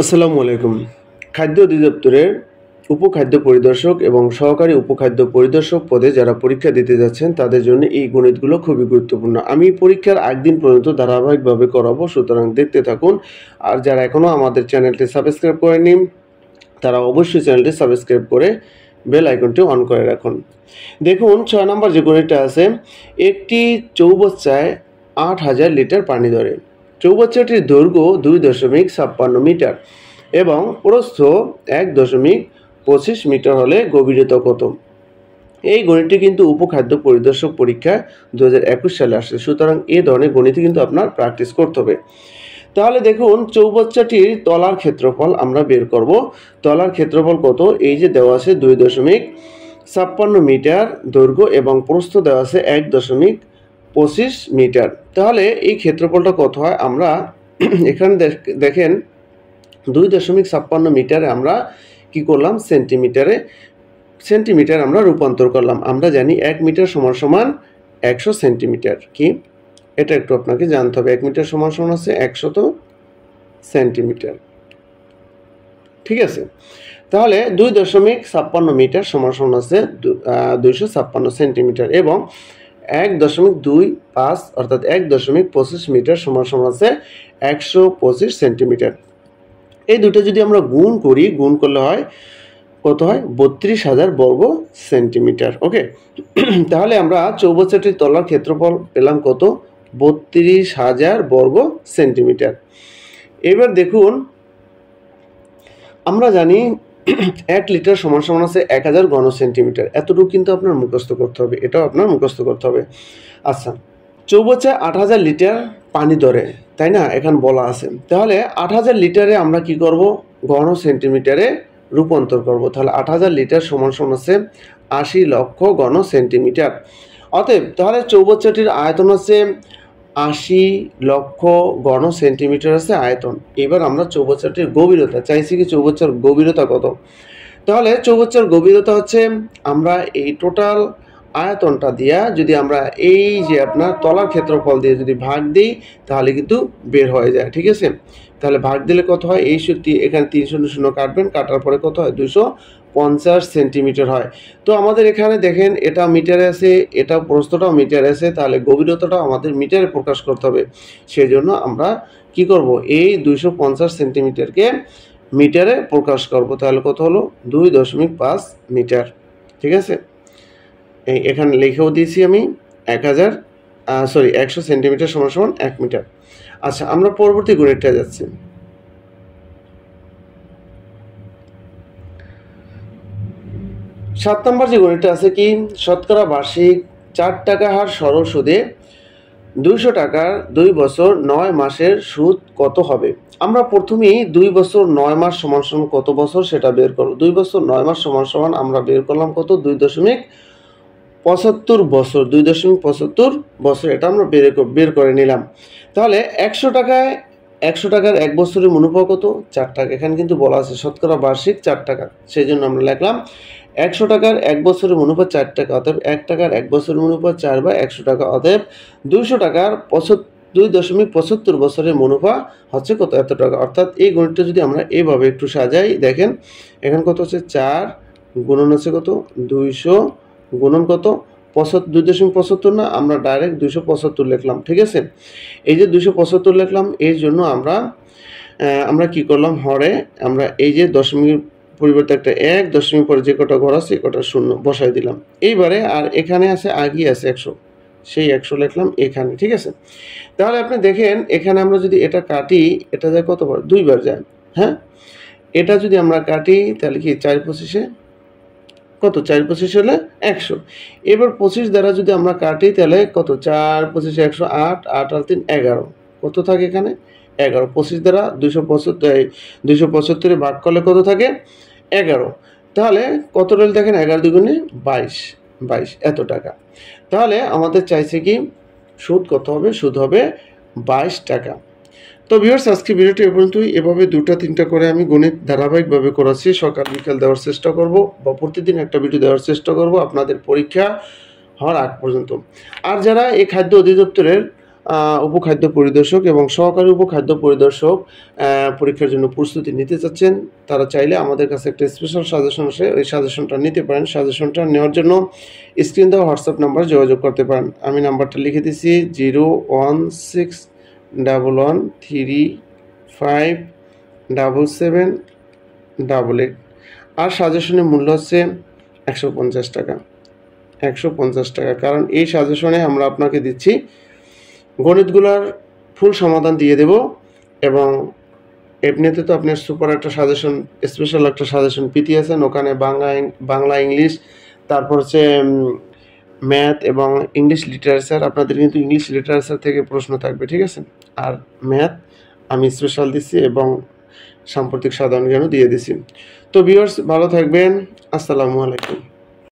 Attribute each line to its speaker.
Speaker 1: আসসালামু আলাইকুম। খাদ্য অধিদপ্তরের উপখাদ্য পরিদর্শক এবং সহকারী উপখাদ্য পরিদর্শক পদে যারা পরীক্ষা দিতে যাচ্ছেন তাদের জন্য এই গণিতগুলো খুবই গুরুত্বপূর্ণ। আমি পরীক্ষার আগদিন পর্যন্ত ধারাবাহিকভাবে করাবো, সুতরাং দেখতে থাকুন। আর যারা এখনও আমাদের চ্যানেলটি সাবস্ক্রাইব করেনি তারা অবশ্যই চ্যানেলটি সাবস্ক্রাইব করে বেল আইকনটি অন করে রাখুন। দেখুন 6 নম্বর যে গণিতটা আছে, একটি চৌবাচ্চায় 8,000 লিটার পানি ধরে। চৌবাচ্চাটির দৈর্ঘ্য 2.56 মিটার এবং প্রস্থ 1.25 মিটার হলে গভীরতা কত? এই গণিতটি কিন্তু উপখাদ্য পরিদর্শক পরীক্ষায় 2021 সালে আসে, সুতরাং এই ধরনের গণিত কিন্তু আপনার প্র্যাকটিস করতে হবে। তাহলে দেখুন চৌবাচ্চাটির তলার ক্ষেত্রফল আমরা বের করব। তলার ক্ষেত্রফল কত? এই যে দেওয়া আছে 2.56 মিটার দৈর্ঘ্য এবং প্রস্থ দেওয়া আছে 1.25 মিটার। তাহলে এই ক্ষেত্রফলটা কত হয়? আমরা এখানে দেখেন 2.56 মিটারে আমরা কি করলাম, সেন্টিমিটার আমরা রূপান্তর করলাম। আমরা জানি 1 মিটার সমান সমান 100 সেন্টিমিটার। কি এটা একটু আপনাকে জানতে হবে। 1 মিটার সমান সমান আছে 100 সেন্টিমিটার, ঠিক আছে? তাহলে 2.56 মিটার সমান সমান আছে 256 সেন্টিমিটার এবং 1.25 অর্থাৎ 1.25 মিটার সমান সমান আছে 125 সেন্টিমিটার। এই দুটো যদি আমরা গুণ করি, গুণ করলে হয় কত হয়? 32,000 বর্গ সেন্টিমিটার। ওকে, তাহলে আমরা চৌবাচ্চাটির তলার ক্ষেত্রফল পেলাম কত? 32,000 বর্গ সেন্টিমিটার। এবার দেখুন, আমরা জানি 1 লিটার সমান সমান আছে 1000 ঘন সেন্টিমিটার। এতটুকু কিন্তু আপনার মুখস্থ করতে হবে, এটাও আপনার মুখস্থ করতে হবে। আচ্ছা, চৌবাচ্চায় 8,000 লিটার পানি ধরে, তাই না? এখানে বলা আছে। তাহলে 8,000 লিটারে আমরা কি করব? ঘন সেন্টিমিটারে রূপান্তর করব। তাহলে 8,000 লিটার সমান সমান আছে 80 লক্ষ ঘন সেন্টিমিটার। অতএব তাহলে চৌবাচ্চাটির আয়তন আছে 80 লক্ষ ঘন সেন্টিমিটার আছে আয়তন। এবার আমরা চৌবাচ্চাটির গভীরতা চাইছি, কি চৌবাচ্চার গভীরতা কত? তাহলে চৌবাচ্চার গভীরতা হচ্ছে, আমরা এই টোটাল আয়তনটা দিয়া যদি আমরা এই যে আপনার তলার ক্ষেত্রফল দিয়ে যদি ভাগ দিই তাহলে কিন্তু বের হয়ে যায়, ঠিক আছে? তাহলে ভাগ দিলে কত হয়? এই সত্যি এখানে 3 শূন্য শূন্য কাটবেন, কাটার পরে কত হয়? 250 সেন্টিমিটার হয়। তো আমাদের এখানে দেখেন এটা মিটারে আছে, এটা প্রস্থটাও মিটারে আছে, তাহলে গভীরতাটাও আমাদের মিটারে প্রকাশ করতে হবে। সেই জন্য আমরা কি করব? এই 250 সেন্টিমিটারকে মিটারে প্রকাশ করব। তাহলে কত হলো? 2.5 মিটার, ঠিক আছে? এখানে লিখেও দিয়েছি আমি 100 সেন্টিমিটার সমান সমান 1 মিটার। আচ্ছা, আমরা পরবর্তী গণিতটা যাচ্ছি। 7 নম্বর যে গণিতটা আছে, কি শতকরা বার্ষিক 4 টাকা হার সরল সুদে 200 টাকার 2 বছর 9 মাসের সুদ কত হবে? আমরা প্রথমেই 2 বছর 9 মাস সমান সমান কত বছর সেটা বের করব। 2 বছর 9 মাস সমান সমান আমরা বের করলাম কত? 2.75 বছর। 2.75 বছর এটা আমরা বের করে নিলাম। তাহলে 100 টাকার 1 বছরের মুনাফা কত? 4 টাকা। এখানে কিন্তু বলা আছে শতকরা বার্ষিক 4 টাকা, সেই জন্য আমরা লিখলাম 100 টাকার 1 বছরের মুনাফা 4 টাকা, অতএব 1 টাকার 1 বছরের মুনাফা 4/100 টাকা, অতএব 200 টাকার 2.75 বছরের মুনাফা হচ্ছে কত? এত টাকা। অর্থাৎ এই গণিতটা যদি আমরা এইভাবে একটু সাজাই, দেখেন এখানে কত হচ্ছে? 4 গুণন হচ্ছে কত? 200 গুণন কত? 2.75 না, আমরা ডাইরেক্ট 275 লিখলাম, ঠিক আছে? এই যে 275 লিখলাম, এর জন্য আমরা কি করলাম? হরে আমরা এই যে দশমিকের পরিবর্তে একটা 1, দশমিক পরে যে কটা ঘর আছে কটা শূন্য বসাই দিলাম। এইবারে আর এখানে আছে আগে আছে 100, সেই 100 লিখলাম এখানে, ঠিক আছে? তাহলে আপনি দেখেন এখানে আমরা যদি এটা কাটি, এটা যায় কতবার? 2 বার যায়। হ্যাঁ, এটা যদি আমরা কাটি তাহলে কি 4/25 কত? 4/25 হলে 100। এবার 25 দ্বারা যদি আমরা কাটি তাহলে কত? 4/25 100, 8 8 আর 3 11, কত থাকে এখানে? 11। 25 দ্বারা 275 ভাগ করলে কত থাকে? 11। তাহলে কত রইল দেখেন? 11 দুগুণে 22 এত টাকা। তাহলে আমাদের চাইছে কি সুদ কত হবে? সুদ হবে 22 টাকা। তো ভিউয়ার্স, আজকে ভিডিওটি এ পর্যন্তই। এভাবে 2টা-3টা করে আমি গণিত ধারাবাহিকভাবে করাচ্ছি। সকাল বিকাল দেওয়ার চেষ্টা করব বা প্রতিদিন একটা ভিডিও দেওয়ার চেষ্টা করব আপনাদের পরীক্ষা হওয়ার আগ পর্যন্ত। আর যারা এই খাদ্য অধিদপ্তরের উপখাদ্য পরিদর্শক এবং সহকারী উপখাদ্য পরিদর্শক পরীক্ষার জন্য প্রস্তুতি নিতে চাচ্ছেন, তারা চাইলে আমাদের কাছে একটা স্পেশাল সাজেশন আছে, ওই সাজেশনটা নিতে পারেন। সাজেশনটা নেওয়ার জন্য স্ক্রিন দেওয়া হোয়াটসঅ্যাপ নাম্বার যোগাযোগ করতে পারেন। আমি নাম্বারটা লিখে দিচ্ছি 01611357788। আর সাজেশনের মূল্য হচ্ছে 150 টাকা। 150 টাকা, কারণ এই সাজেশনে আমরা আপনাকে দিচ্ছি গণিতগুলোর ফুল সমাধান দিয়ে দেব, এবং এমনিতে তো আপনার সুপার একটা সাজেশন, স্পেশাল একটা সাজেশন পিটি আছেন, ওখানে বাংলা ইংলিশ, তারপর হচ্ছে ম্যাথ এবং ইংলিশ লিটারেচার। আপনাদের কিন্তু ইংলিশ লিটারেচার থেকে প্রশ্ন থাকবে, ঠিক আছে। আর ম্যাথ আমি স্পেশাল দিচ্ছি এবং সাম্প্রতিক সাধারণ জ্ঞানও দিয়ে দিছি। তো ভিউয়ার্স, ভালো থাকবেন। আসসালামু আলাইকুম।